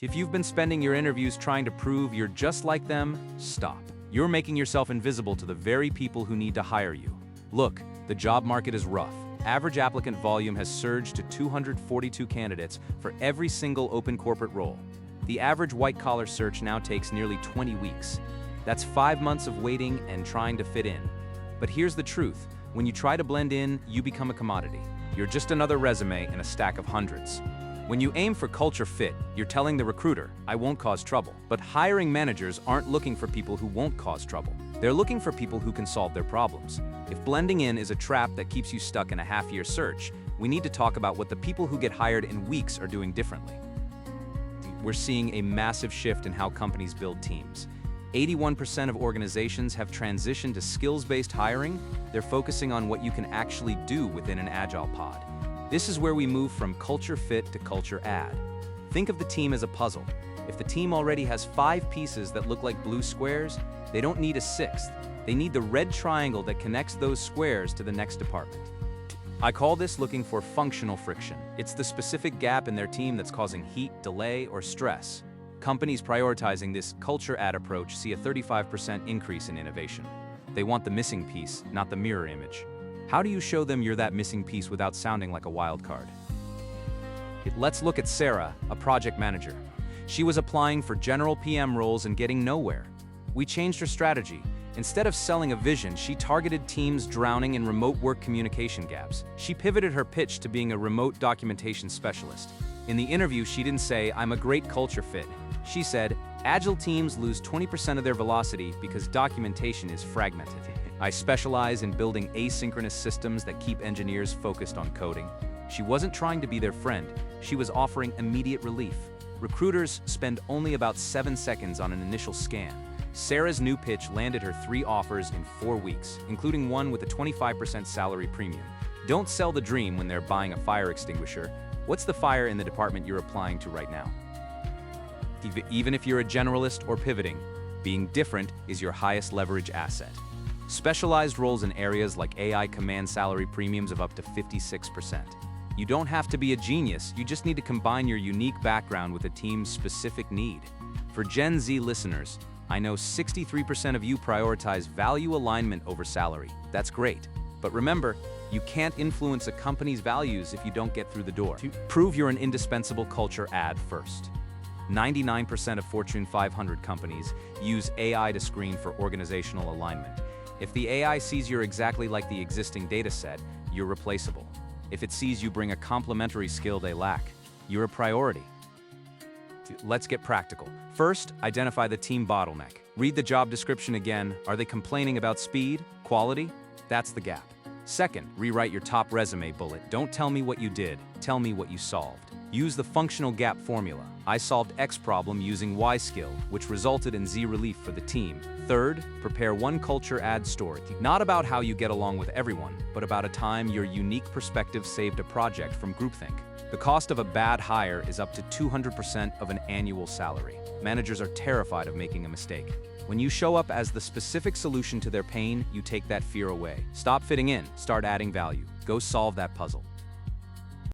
If you've been spending your interviews trying to prove you're just like them, stop. You're making yourself invisible to the very people who need to hire you. Look, the job market is rough. Average applicant volume has surged to 242 candidates for every single open corporate role. The average white-collar search now takes nearly 20 weeks. That's 5 months of waiting and trying to fit in. But here's the truth. When you try to blend in, you become a commodity. You're just another resume in a stack of hundreds. When you aim for culture fit, you're telling the recruiter, I won't cause trouble. But hiring managers aren't looking for people who won't cause trouble. They're looking for people who can solve their problems. If blending in is a trap that keeps you stuck in a half-year search, we need to talk about what the people who get hired in weeks are doing differently. We're seeing a massive shift in how companies build teams. 81% of organizations have transitioned to skills-based hiring. They're focusing on what you can actually do within an agile pod. This is where we move from culture fit to culture add. Think of the team as a puzzle. If the team already has 5 pieces that look like blue squares, they don't need a 6th. They need the red triangle that connects those squares to the next department. I call this looking for functional friction. It's the specific gap in their team that's causing heat, delay, or stress. Companies prioritizing this culture add approach see a 35% increase in innovation. They want the missing piece, not the mirror image. How do you show them you're that missing piece without sounding like a wild card? Let's look at Sarah, a project manager. She was applying for general PM roles and getting nowhere. We changed her strategy. Instead of selling a vision, she targeted teams drowning in remote work communication gaps. She pivoted her pitch to being a remote documentation specialist. In the interview, she didn't say, I'm a great culture fit. She said, Agile teams lose 20% of their velocity because documentation is fragmented. I specialize in building asynchronous systems that keep engineers focused on coding. She wasn't trying to be their friend. She was offering immediate relief. Recruiters spend only about 7 seconds on an initial scan. Sarah's new pitch landed her 3 offers in 4 weeks, including one with a 25% salary premium. Don't sell the dream when they're buying a fire extinguisher. What's the fire in the department you're applying to right now? Even if you're a generalist or pivoting, being different is your highest leverage asset. Specialized roles in areas like AI command salary premiums of up to 56%. You don't have to be a genius, you just need to combine your unique background with a team's specific need. For Gen Z listeners, I know 63% of you prioritize value alignment over salary. That's great. But remember, you can't influence a company's values if you don't get through the door. Prove you're an indispensable culture add first. 99% of Fortune 500 companies use AI to screen for organizational alignment. If the AI sees you're exactly like the existing data set, you're replaceable. If it sees you bring a complementary skill they lack, you're a priority. Let's get practical. First, identify the team bottleneck. Read the job description again. Are they complaining about speed, quality? That's the gap. Second, rewrite your top resume bullet. Don't tell me what you did, tell me what you solved. Use the functional gap formula. I solved X problem using Y skill, which resulted in Z relief for the team. Third, prepare one culture add story. Not about how you get along with everyone, but about a time your unique perspective saved a project from groupthink. The cost of a bad hire is up to 200% of an annual salary. Managers are terrified of making a mistake. When you show up as the specific solution to their pain, you take that fear away. Stop fitting in, start adding value. Go solve that puzzle.